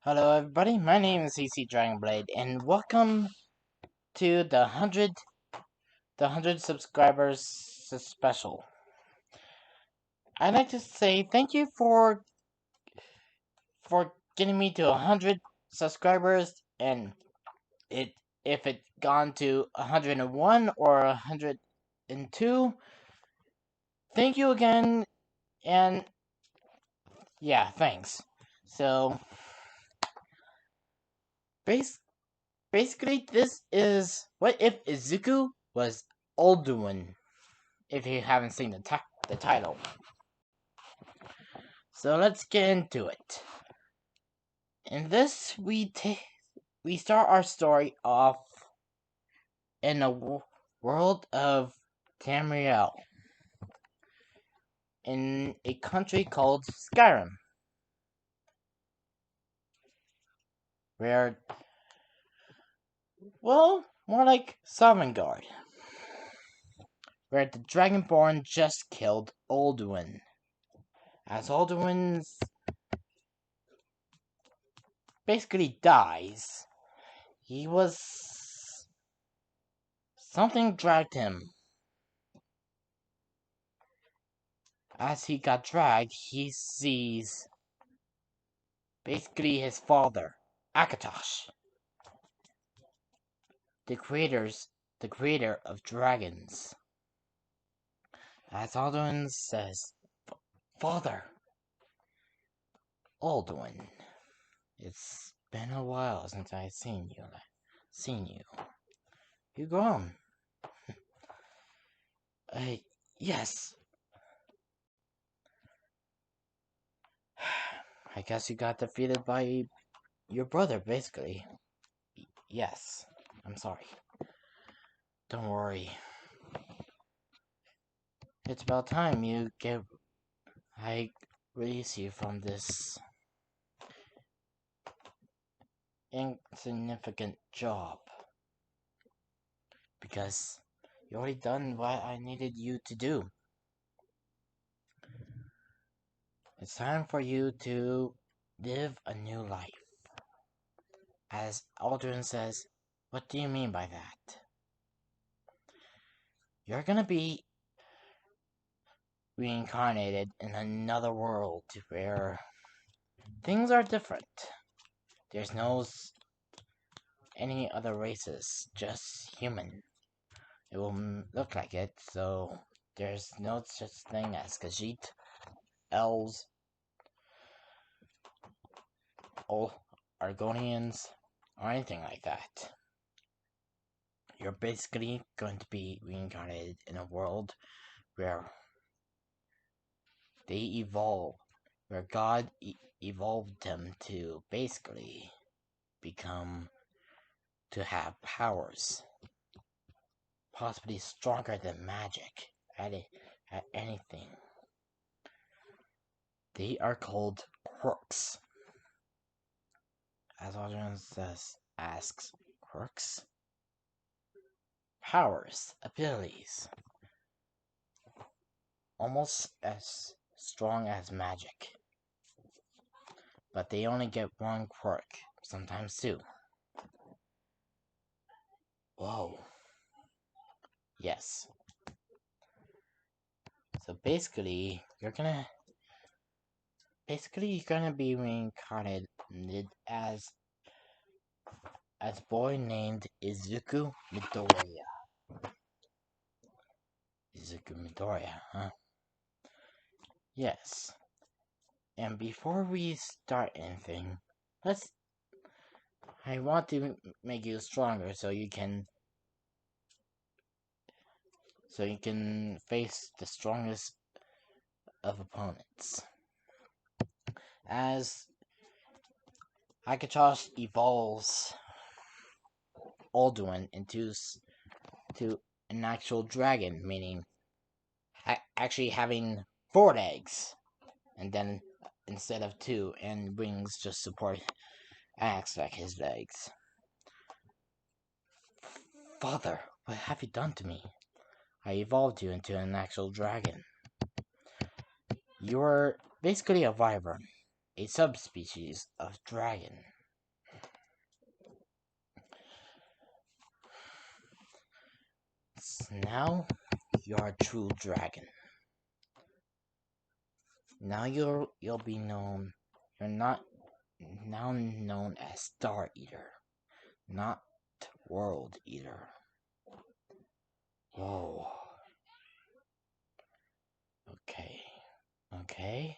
Hello everybody, my name is CC Dragonblade and welcome to the 100 subscribers special. I'd like to say thank you for getting me to 100 subscribers, and if it gone to 101 or 102, thank you again, and yeah, thanks. So base basically this is what if Izuku was Alduin, if you haven't seen the title. So let's get into it. In this, we start our story off in a world of Tamriel, in a country called Skyrim, where, well, more like Sovngarde, where the Dragonborn just killed Alduin. As Alduin basically dies, he was... something dragged him. As he got dragged, he sees basically his father, Akatosh, the creator of dragons. As Alduin says, "Father, Alduin, it's been a while since I've seen you. You grown." Yes. I guess you got defeated by your brother, basically. Yes. I'm sorry. Don't worry. It's about time I release you from this insignificant job. Because you already done what I needed you to do. It's time for you to live a new life. As Aldrin says, what do you mean by that? You're gonna be reincarnated in another world where things are different. There's no any other races, just human. It will look like it, so there's no such thing as Khajiit, elves, Argonians, or anything like that. You're basically going to be reincarnated in a world where they evolve, where God evolved them to basically to have powers, possibly stronger than magic at anything. They are called quirks. As Audrey asks, quirks? Powers, abilities, almost as strong as magic. But they only get one quirk, sometimes two. Whoa. Yes. So basically, you're gonna be reincarnated as a boy named Izuku Midoriya. Izuku Midoriya, huh? Yes. And before we start anything, I want to make you stronger so you can face the strongest of opponents. As Akatosh evolves Alduin into an actual dragon, meaning actually having 4 eggs, and then instead of 2, and wings just support acts like his legs. Father, what have you done to me? I evolved you into an actual dragon. You're basically a wyvern, a subspecies of dragon. Now you're a true dragon. Now you'll be known. You're not now known as Star Eater, not World Eater. Whoa. Okay. Okay.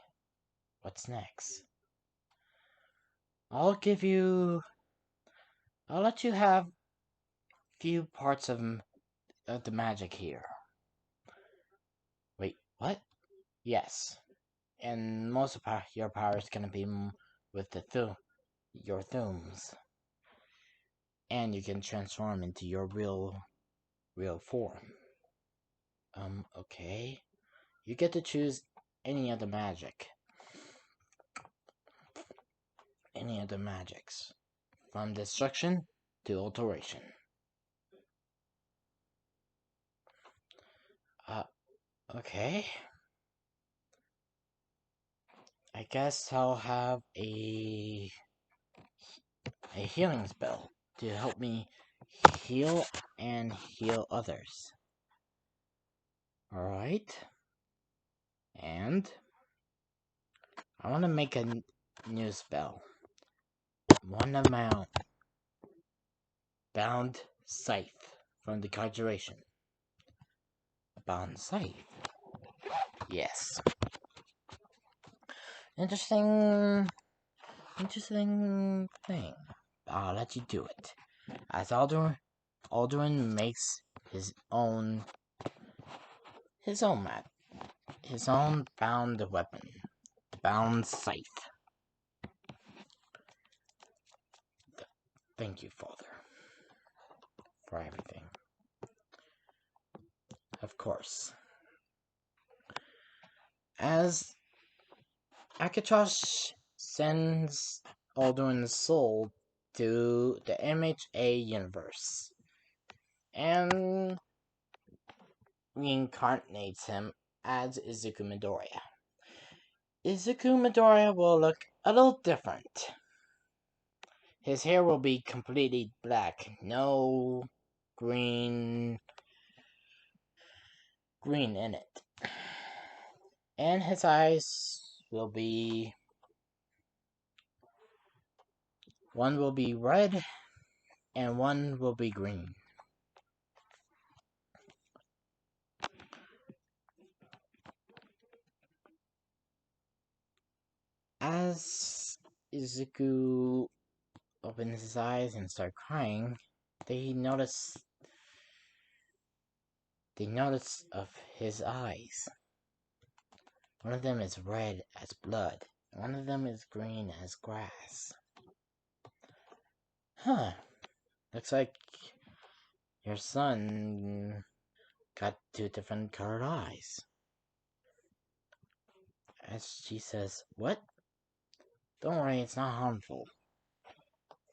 What's next? I'll let you have few parts of the magic here. Wait, what? Yes. And most of your power is gonna be with your thumbs. And you can transform into your real form. Okay. You get to choose any other magic. Any other magics. From destruction to alteration. Okay. I guess I'll have a healing spell to help me heal and heal others. Alright. And I want to make a new spell. One amount. Bound Scythe from the Conjuration. Bound Scythe. Yes. Interesting thing. I'll let you do it. As Alduin makes his own bound weapon. Bound Scythe. Thank you, Father, for everything. Of course. As Akatosh sends Alduin's soul to the MHA universe and reincarnates him as Izuku Midoriya. Izuku Midoriya will look a little different. His hair will be completely black, no green in it. And his eyes will be... one will be red and one will be green. As Izuku opens his eyes and starts crying, they notice of his eyes. One of them is red as blood. One of them is green as grass. Huh. Looks like your son got two different colored eyes. As she says, what? Don't worry, it's not harmful.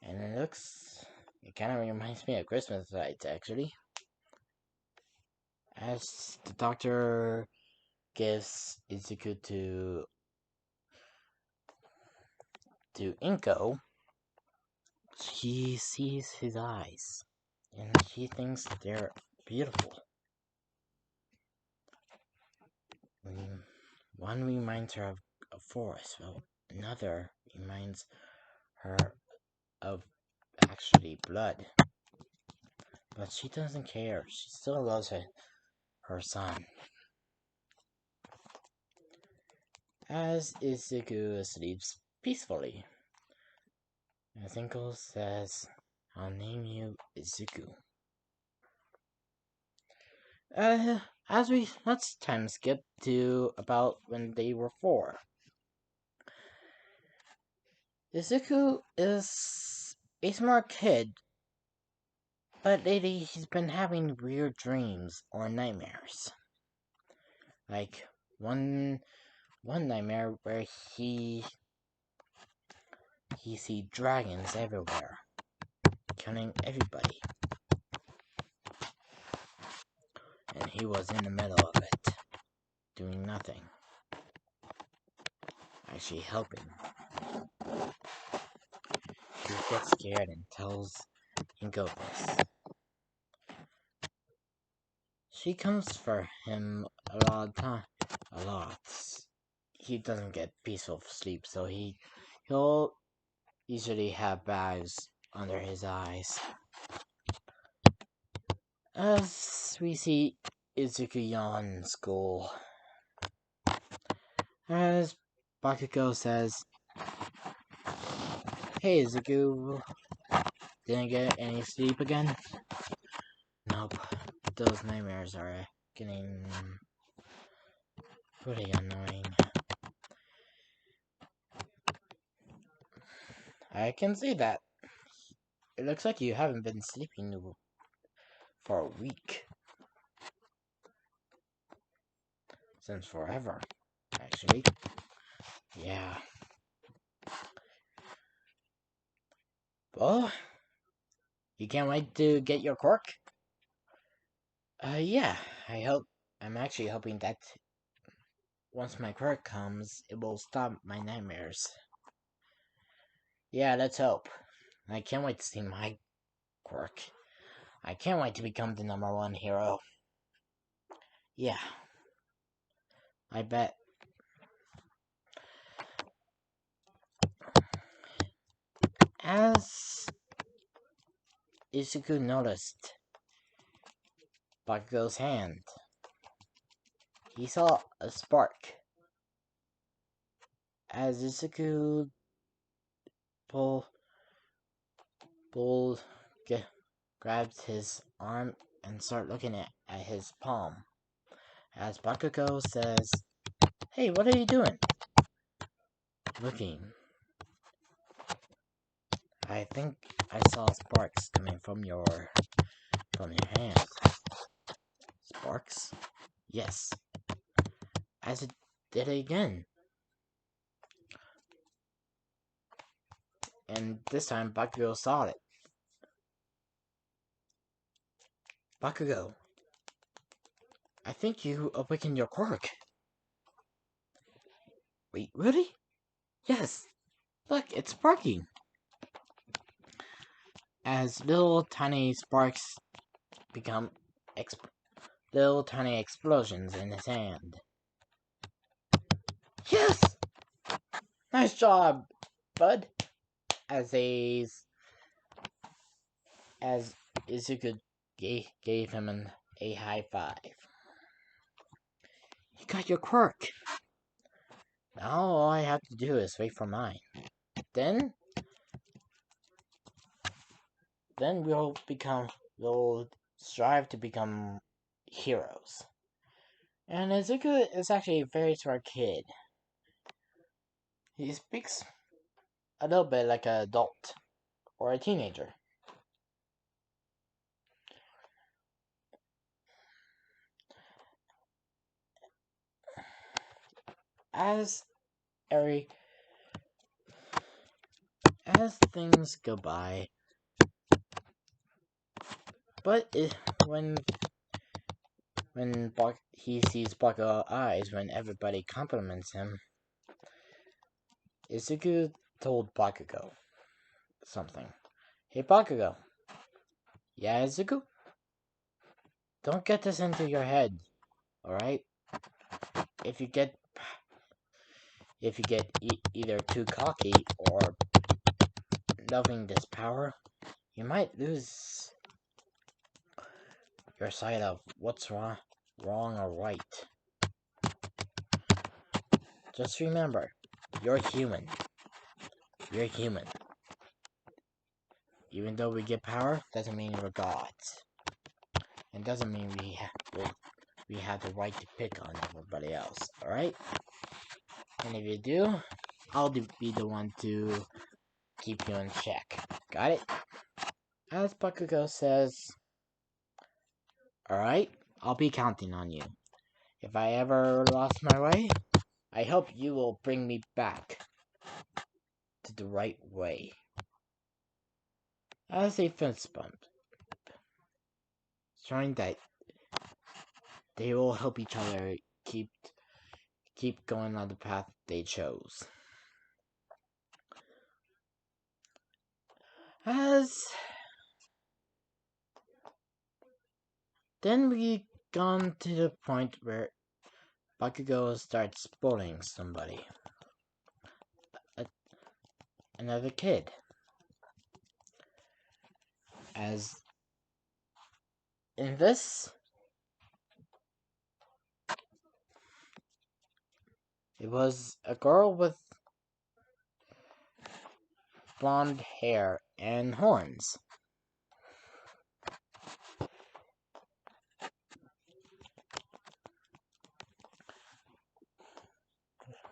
And it kind of reminds me of Christmas lights, actually. As the doctor gives Izuku to Inko, she sees his eyes, and she thinks they're beautiful. One reminds her of a forest, while another reminds her of actually blood. But she doesn't care. She still loves her son. As Izuku sleeps peacefully, as Inko says, I'll name you Izuku. Let's time skip to about when they were 4. Izuku is a smart kid, but lately he's been having weird dreams or nightmares. Like one nightmare where he sees dragons everywhere, killing everybody. And he was in the middle of it, doing nothing. Actually helping. gets scared and tells Inko this. She comes for him a lot of time. A lot. He doesn't get peaceful sleep, so he'll usually have bags under his eyes. As we see Izuku yawn in school. As Bakugo says, "Hey Izuku, didn't get any sleep again?" "Nope, those nightmares are getting pretty annoying." "I can see that. It looks like you haven't been sleeping for a week." "Since forever, actually." "Yeah. Well, you can't wait to get your quirk?" Yeah, I'm actually hoping that once my quirk comes, it will stop my nightmares." "Yeah, let's hope. I can't wait to see my quirk. I can't wait to become the #1 hero." "Yeah, I bet." As Izuku noticed Bakugo's hand, he saw a spark. As Izuku pulled, grabbed his arm and started looking at his palm. As Bakugo says, "Hey, what are you doing?" "Looking. I think I saw sparks coming from your hand." "Sparks?" "Yes. As it did it again." And this time Bakugo saw it. "Bakugo, I think you awakened your quirk." "Wait, really?" "Yes. Look, it's sparking." As little tiny sparks become little tiny explosions in his hand. "Yes! Nice job, bud." As Izuku gave him a high five. "You got your quirk. Now all I have to do is wait for mine. Then we'll strive to become heroes." And Izuku is actually a very smart kid. He speaks a little bit like an adult or a teenager. As things go by, but when he sees Bakugo eyes when everybody compliments him, Izuku told Bakugo something. "Hey Bakugo." "Yeah, Izuku?" "Don't get this into your head, alright? If you get either too cocky or loving this power, you might lose your sight of what's wrong or right. Just remember, you're human. You're human. Even though we get power, doesn't mean we're gods. And doesn't mean we have the right to pick on everybody else, alright? And if you do, I'll be the one to keep you in check. Got it?" As Bakugo says, "Alright, I'll be counting on you. If I ever lost my way, I hope you will bring me back to the right way." As a fist bump, showing that they will help each other keep going on the path they chose. As then we gone to the point where Bakugo starts bullying somebody. Another kid. As in this, it was a girl with blonde hair and horns.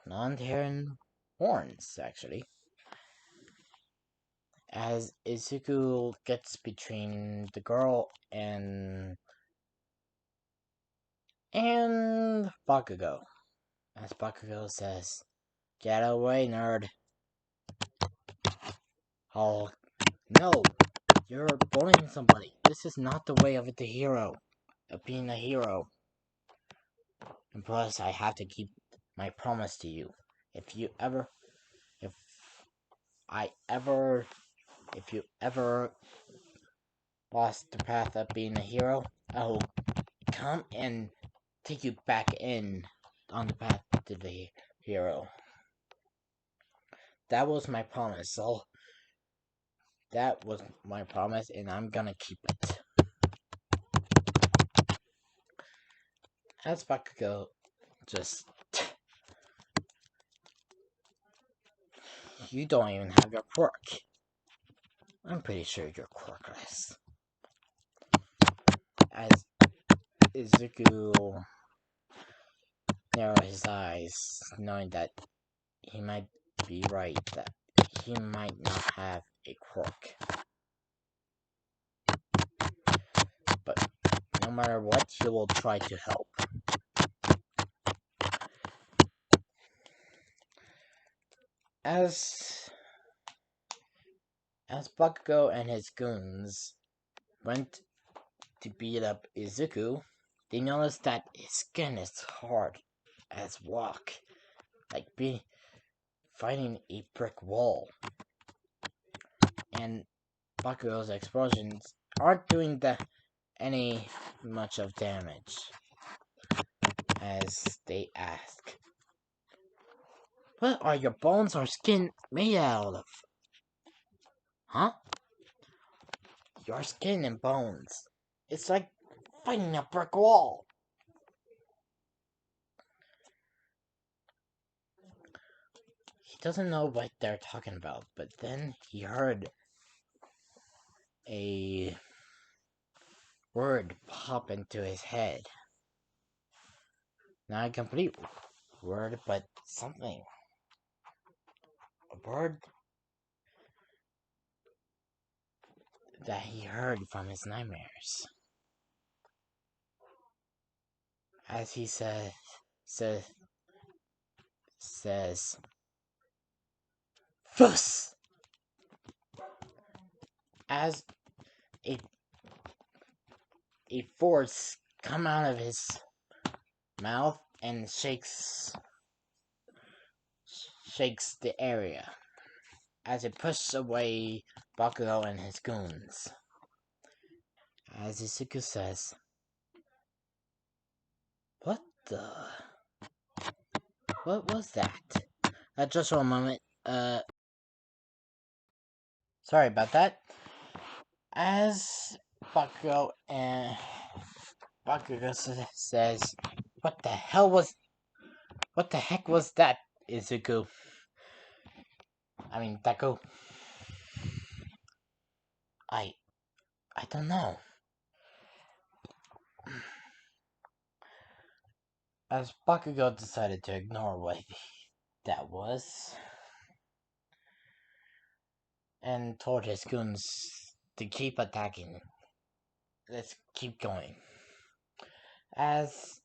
Blonde hair and horns, actually. As Izuku gets between the girl and Bakugo. As Bakugo says, "Get away, nerd." Oh, no, you're bullying somebody. This is not the way of the hero, of being a hero. And plus, I have to keep my promise to you. If you ever lost the path of being a hero, I will come and take you back in on the path to the hero. That was my promise, so that was my promise, and I'm gonna keep it. As Bakugo just... You don't even have your quirk. I'm pretty sure you're quirkless. As Izuku narrows his eyes, knowing that he might be right, that he might not have a quirk. But no matter what, he will try to help. As Bakugo and his goons went to beat up Izuku, they noticed that his skin is hard as rock, like fighting a brick wall. And Bakugo's explosions aren't doing any much of damage. As they ask, "What are your bones or skin made out of?" Huh? Your skin and bones. It's like fighting a brick wall. He doesn't know what they're talking about, but then he heard a word pop into his head. Not a complete word, but something. A word that he heard from his nightmares. As he says, "Fuss!" As a force come out of his mouth and shakes the area as it pushes away Bakugo and his goons. As Izuku says, "What was that?" Just for a moment. Sorry about that. As Bakugo says, "What the heck was that, Izuku? I mean, Deku. I don't know." As Bakugo decided to ignore what that was, and told his goons to keep attacking. Let's keep going. As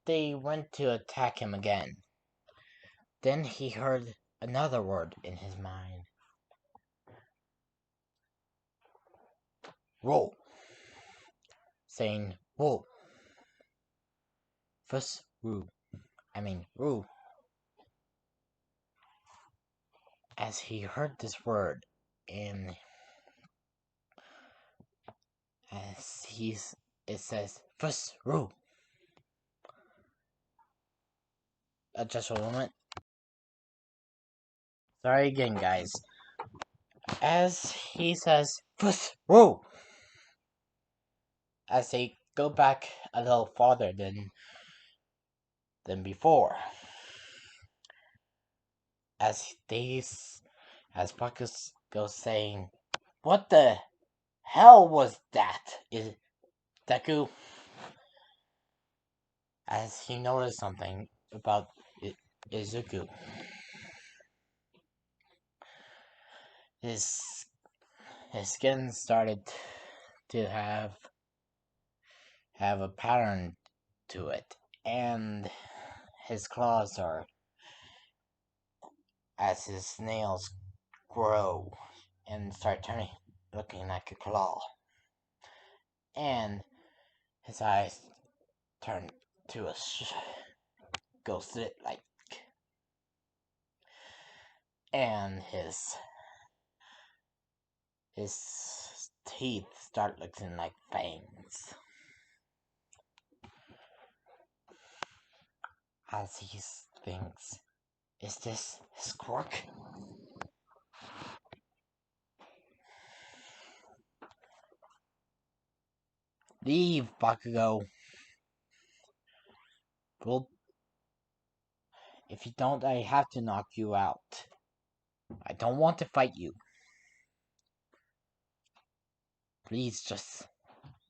they went to attack him again, then he heard another word in his mind. "Roll." Saying "Whoa." First Roo. as he heard this word, and it says Fusru. Just a moment. Sorry again, guys. As he says Fusru, as they go back a little farther than before, as Buckus goes saying, "What the hell was that? Is Deku?" As he noticed something about Izuku. His skin started to have a pattern to it, and his claws are, as his nails grow and start turning, looking like a claw, and his eyes turn to go slit like, and his teeth start looking like fangs. As he thinks, is this his quirk? Leave, Bakugo. Well, if you don't, I have to knock you out. I don't want to fight you. Please just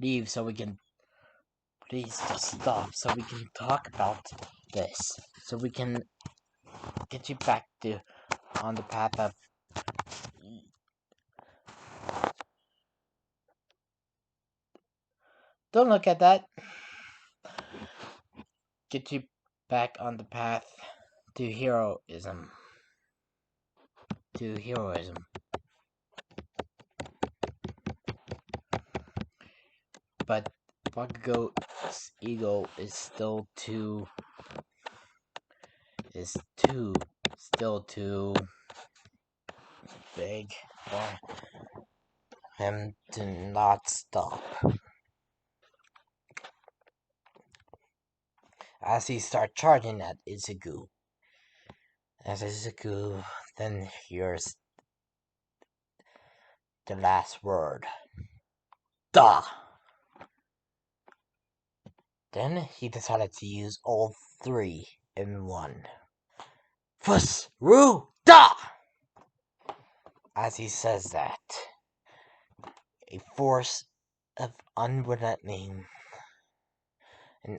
leave so we can. Please just stop so we can talk about this. So we can get you back on the path of. Don't look at that. Get you back on the path to heroism. But Bakugo's ego is still too big for him to not stop. As he starts charging at Izuku. As Izuku then hears the last word. Da! Then he decided to use all three in one. Fusru Da! As he says that, a force of an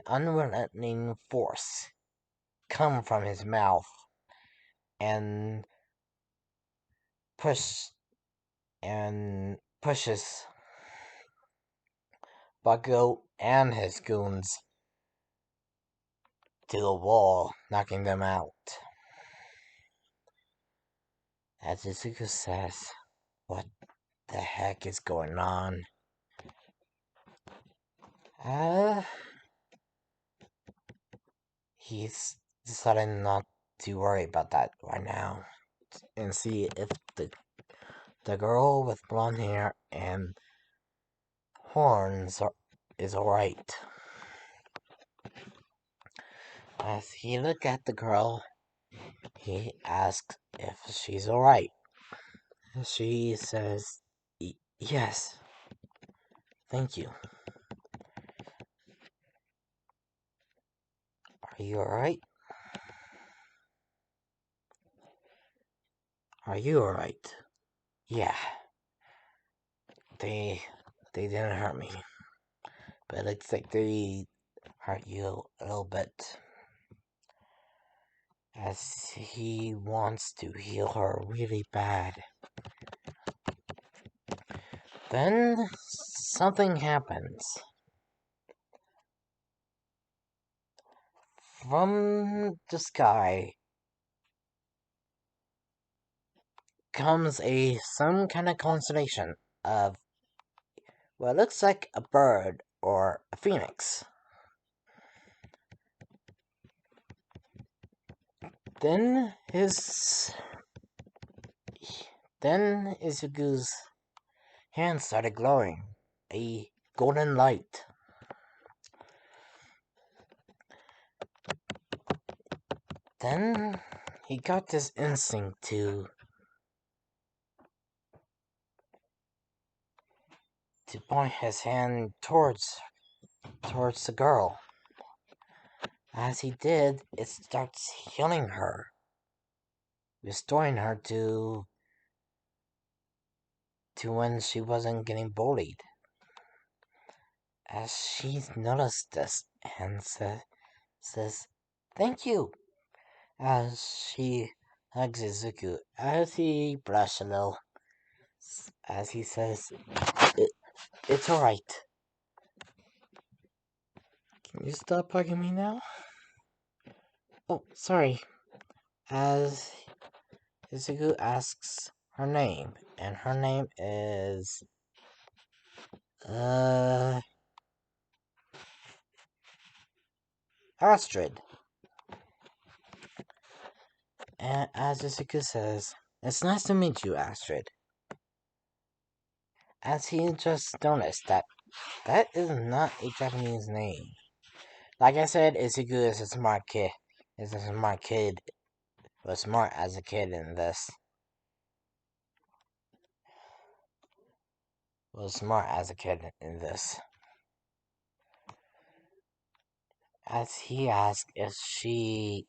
unrelenting force come from his mouth and pushes Bakugo and his goons to the wall, knocking them out. As Izuku says, what the heck is going on? He's decided not to worry about that right now and see if the girl with blonde hair and horns is alright. As he look at the girl, he asks if she's alright. She says, yes, thank you. Are you alright? Are you alright? Yeah. They didn't hurt me. But it looks like they hurt you a little bit. As he wants to heal her really bad. Then something happens. From the sky comes some kind of constellation of what looks like a bird or a phoenix. Then his Then Izuku's hand started glowing, a golden light. Then he got this instinct to point his hand towards the girl. As he did, it starts healing her, restoring her to when she wasn't getting bullied. As she noticed this and says, "Thank you," as she hugs Izuku, as he blushes a little, as he says, "It's alright. Can you stop hugging me now?" Oh, sorry. As Izuku asks her name, and her name is Astrid. And as Izuku says, "It's nice to meet you, Astrid." As he just noticed that is not a Japanese name. Like I said, Izuku is a smart kid. Is a smart kid. Was smart as a kid in this. Was smart as a kid in this. As he asked if she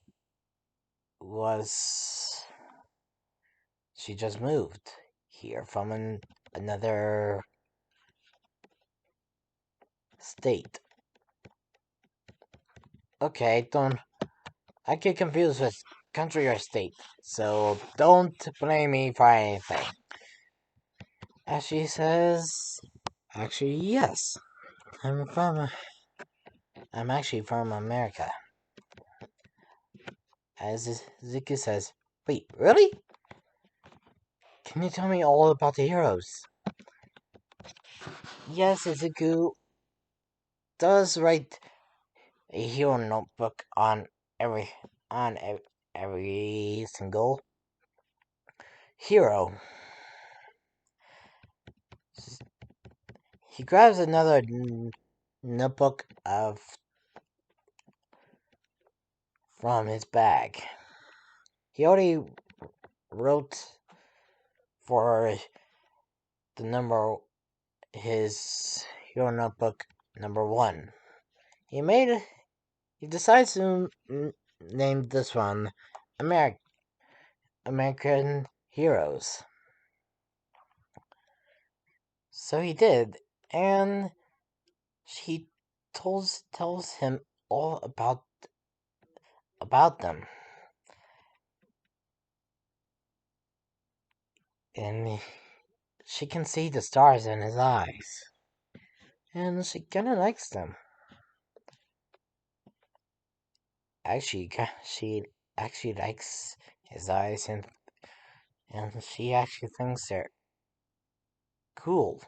just moved here from another state. Okay, I get confused with country or state, so don't blame me for anything. As she says, actually, yes, I'm actually from America. As Zuki says, "Wait, really? Can you tell me all about the heroes?" Yes, Izuku does write a hero notebook on every single hero. He grabs another notebook from his bag. He already wrote for the number his hero notebook number 1. He decides to name this one American Heroes. So he did, and she tells him all about them. And she can see the stars in his eyes. And she kinda likes them. Actually, she actually likes his eyes, and she actually thinks they're cool.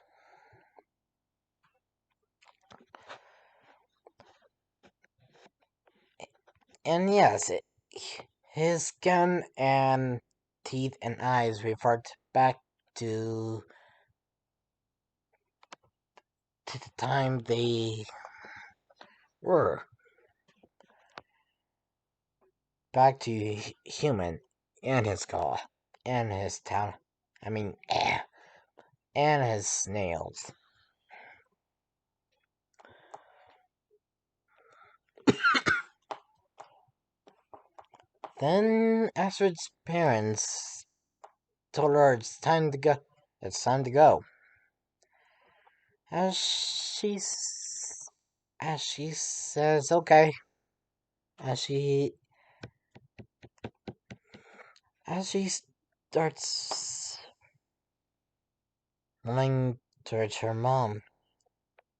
And yes, his skin and teeth and eyes revert back to the time they were. Back to human, and his claw, and his town. I mean, and his nails. Then Astrid's parents told her it's time to go. It's time to go. As she says, okay. As she starts running towards her mom.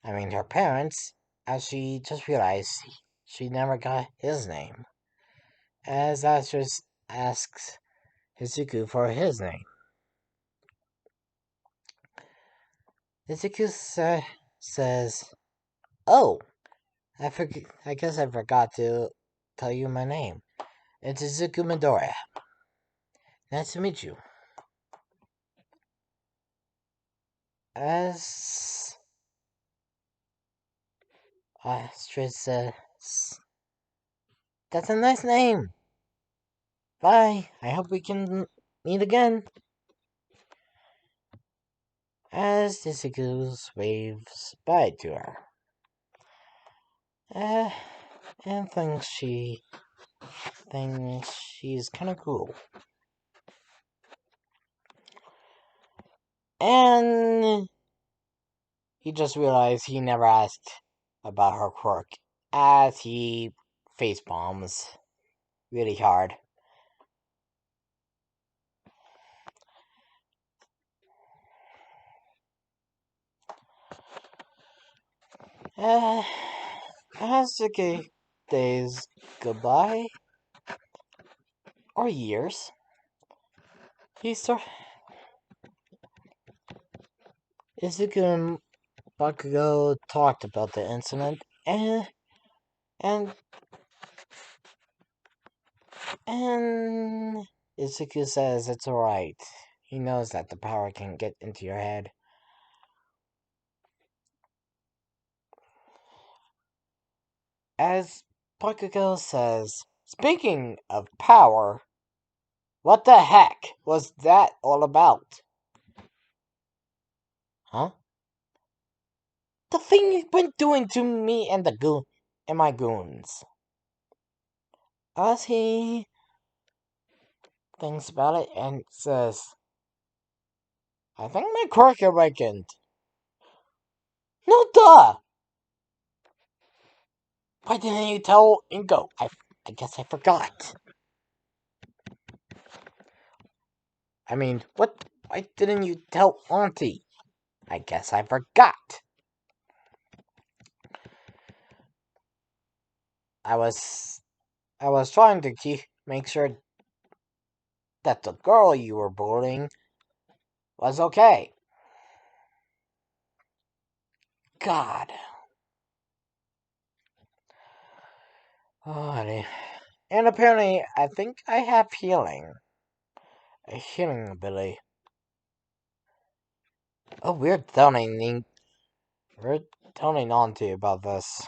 I mean, her parents. As she just realized she never got his name. As Astrid asks Izuku for his name. Izuku says, "Oh, I guess I forgot to tell you my name. It's Izuku Midoriya. Nice to meet you." As Astrid says, that's a nice name. Bye. I hope we can meet again. As Izuku waves bye to her. Uh, and thinks she's kind of cool. And he just realized he never asked about her quirk as he face bombs really hard. As the days go by, or years, he start Izuku and Bakugo talked about the incident, and and Izuku says it's alright. He knows that the power can get into your head. As Bakugo says, speaking of power, what the heck was that all about? Huh? The thing you've been doing to me and my goons. As he thinks about it and says, I think my quirk awakened. No duh! Why didn't you tell Ingo? I guess I forgot. I mean, what? Why didn't you tell Auntie? I guess I forgot. I was trying to make sure that the girl you were bullying was okay. God. Oh, honey. And apparently, I think I have a healing ability. Oh, we're telling Auntie about this.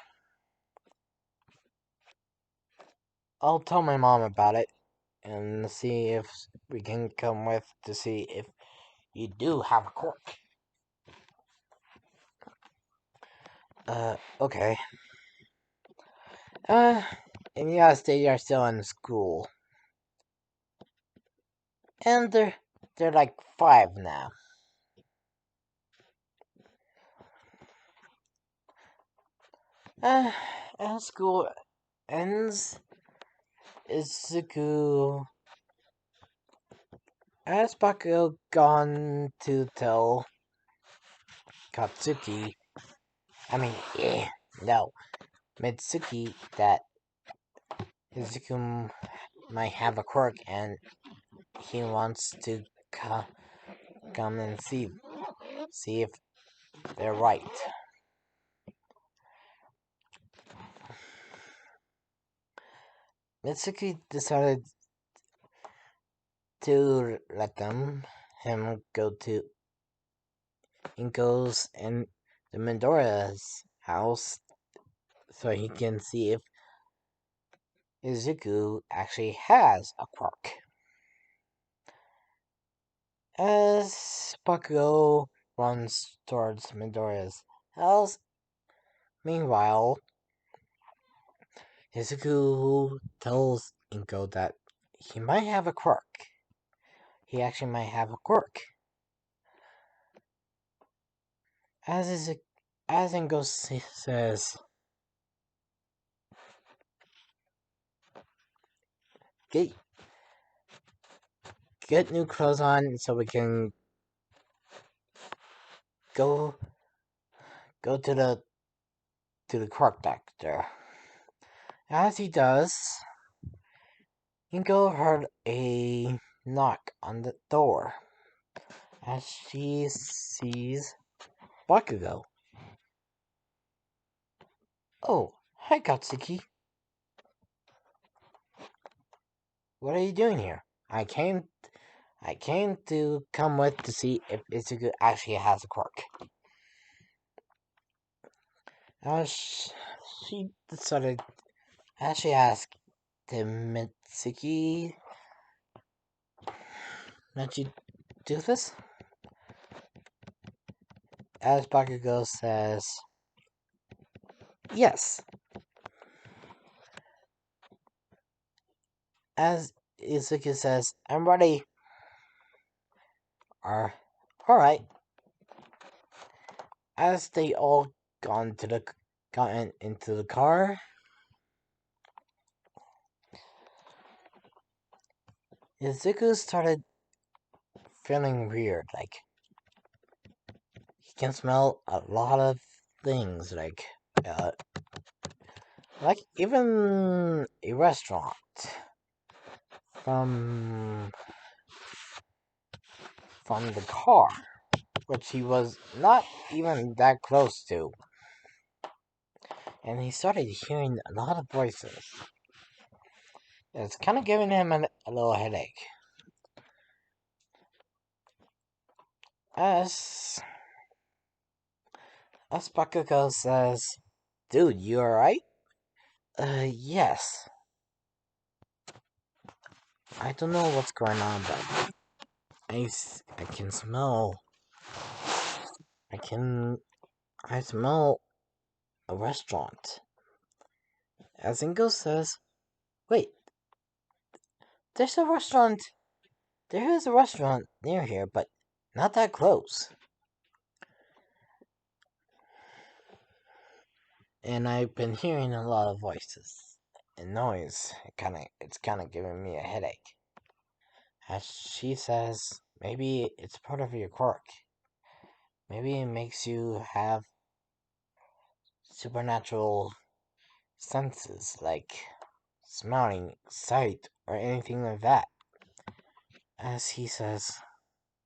I'll tell my mom about it and see if we can come with to see if you do have a quirk. Okay. And yes, they are still in school. And they're like 5 now. As school ends, Izuku has Bakugo gone to tell Katsuki, no, Mitsuki that Izuku might have a quirk and he wants to come and see if they're right. Mitsuki decided to let him go to Inko's and the Midoriya's house so he can see if Izuku actually has a quirk. As Bakugo runs towards Midoriya's house, meanwhile, Izuku tells Inko that he might have a quirk. He actually might have a quirk. As Inko says, get new clothes on so we can go to the quirk doctor. As he does, Inko heard a knock on the door. As she sees Bakugo. Oh, hi Katsuki. What are you doing here? I came to come with to see if Izuku actually has a quirk. She decided, as she asked, did Mitsuki let you do this? As Bakugo says, yes. As Izuku says, I'm ready. Alright. As they all gotten into the car, Izuku started feeling weird. Like he can smell a lot of things. Uh, like even a restaurant from from the car, which he was not even that close to. And he started hearing a lot of voices. It's kind of giving him a little headache. As Bakugo says, "Dude, you alright?" Yes. I don't know what's going on, but I can smell. I smell a restaurant. As Ingo says, "Wait, there's a restaurant. There is a restaurant near here, but not that close." And I've been hearing a lot of voices and noise. It's kind of giving me a headache. As she says, maybe it's part of your quirk. Maybe it makes you have supernatural senses like smelling, sight, or anything like that. As he says,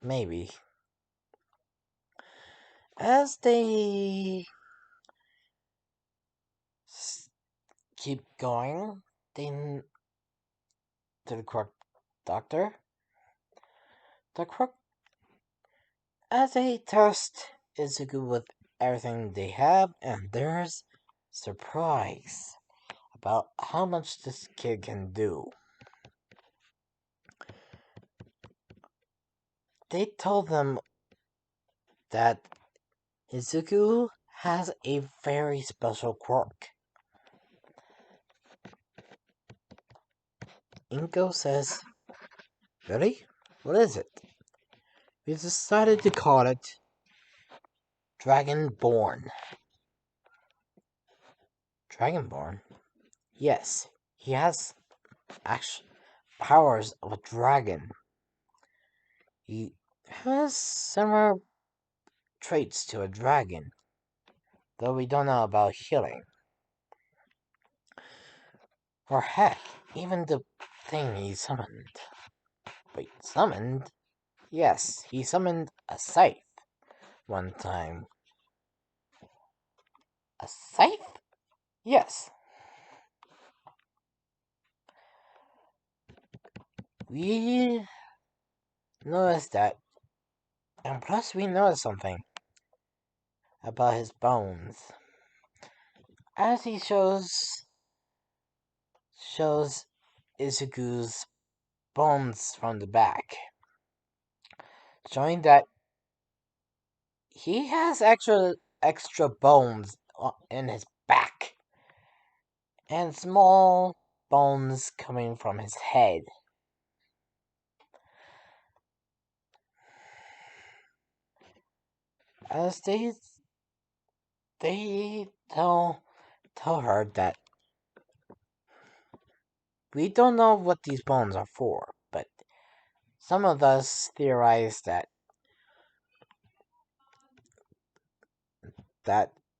maybe. As they keep going, they to the quirk doctor. The quirk, as they test Izuku with everything they have, and there's surprise about how much this kid can do. They told them that Izuku has a very special quirk. Inko says, "Really? What is it?" We decided to call it Dragonborn. Dragonborn? Yes, he has actual powers of a dragon. He has similar traits to a dragon, though we don't know about healing. Or heck, even the thing he summoned. Wait, summoned? Yes, he summoned a scythe one time. A scythe? Yes. We noticed that, and plus we noticed something about his bones. As he shows Izuku's bones from the back, showing that he has extra bones in his back and small bones coming from his head. As they tell her that we don't know what these bones are for, but some of us theorize that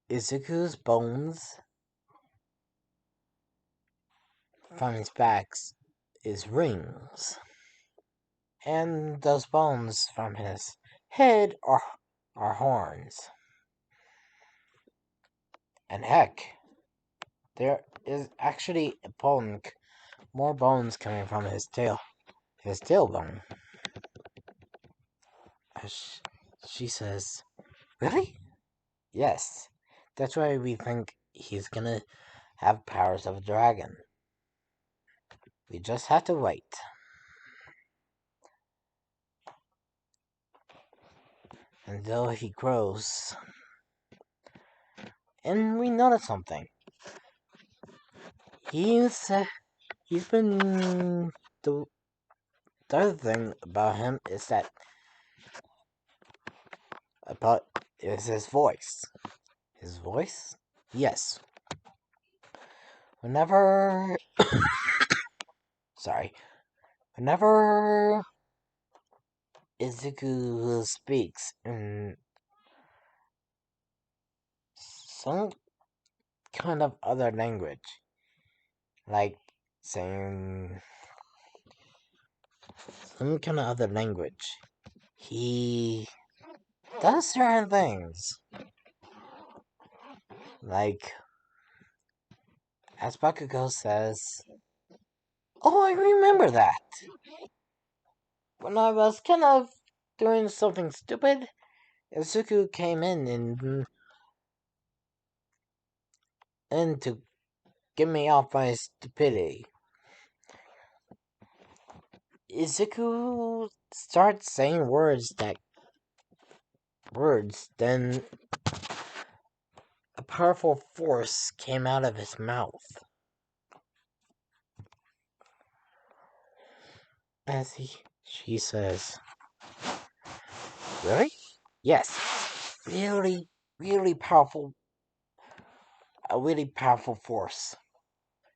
Izuku's bones from his back is rings, and those bones from his head are horns. And heck, there is actually more bones coming from his tailbone. As she says, "Really?" "Yes. That's why we think he's gonna have powers of a dragon. We just have to wait until he grows." And we notice something. He's he's been the other thing about him is that about is his voice. His voice? Yes. Whenever sorry. Whenever Izuku speaks in some kind of other language, like saying some kind of other language, he does certain things. Like, as Bakugo says, "Oh, I remember that. When I was kind of doing something stupid, Izuku came in and to get me off my stupidity." Izuku starts saying words, then a powerful force came out of his mouth. She says, "Really?" "Yes, really, really powerful, a really powerful force."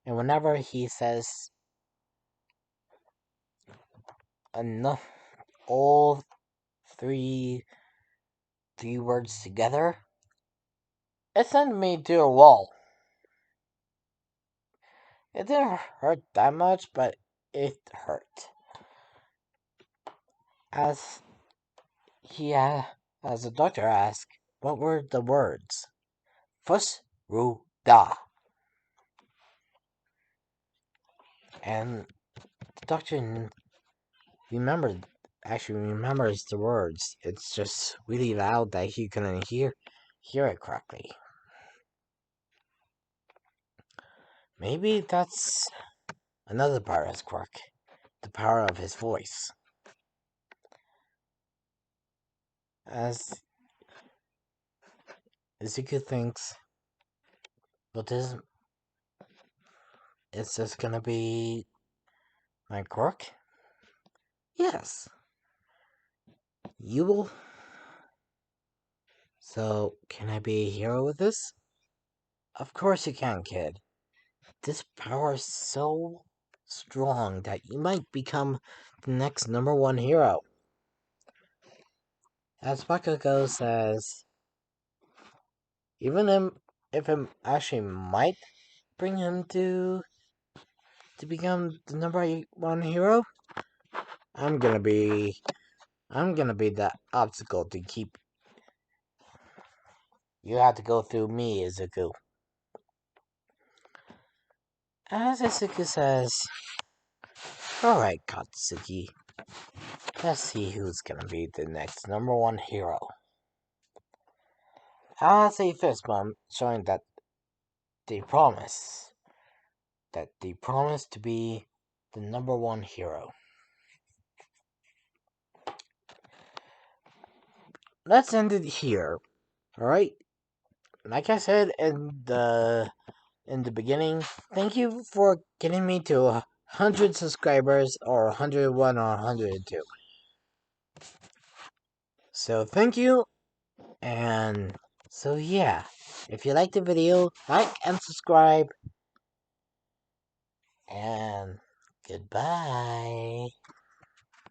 And whenever he says enough, all three words together, it sent me to a wall. It didn't hurt that much, but it hurt. As as the doctor asked, what were the words? Fus Ru Da. And the doctor remembers the words. It's just really loud that he couldn't hear it correctly. Maybe that's another part of his quirk. The power of his voice. As Izuku thinks, but this is this gonna be my quirk? Yes. You will. So, can I be a hero with this? Of course you can, kid. This power is so strong that you might become the next #1 hero. As Bakugo says, even if it actually might bring him to become the #1 hero, I'm gonna be the obstacle to keep. You have to go through me, Izuku. As Izuku says, "Alright, Katsuki. Let's see who's gonna be the next #1 hero." As a fist bump showing they promise to be the #1 hero. Let's end it here. Alright? Like I said in the beginning, thank you for getting me to 100 subscribers, or 101 or 102. So thank you, and so yeah, if you liked the video, like and subscribe, and goodbye.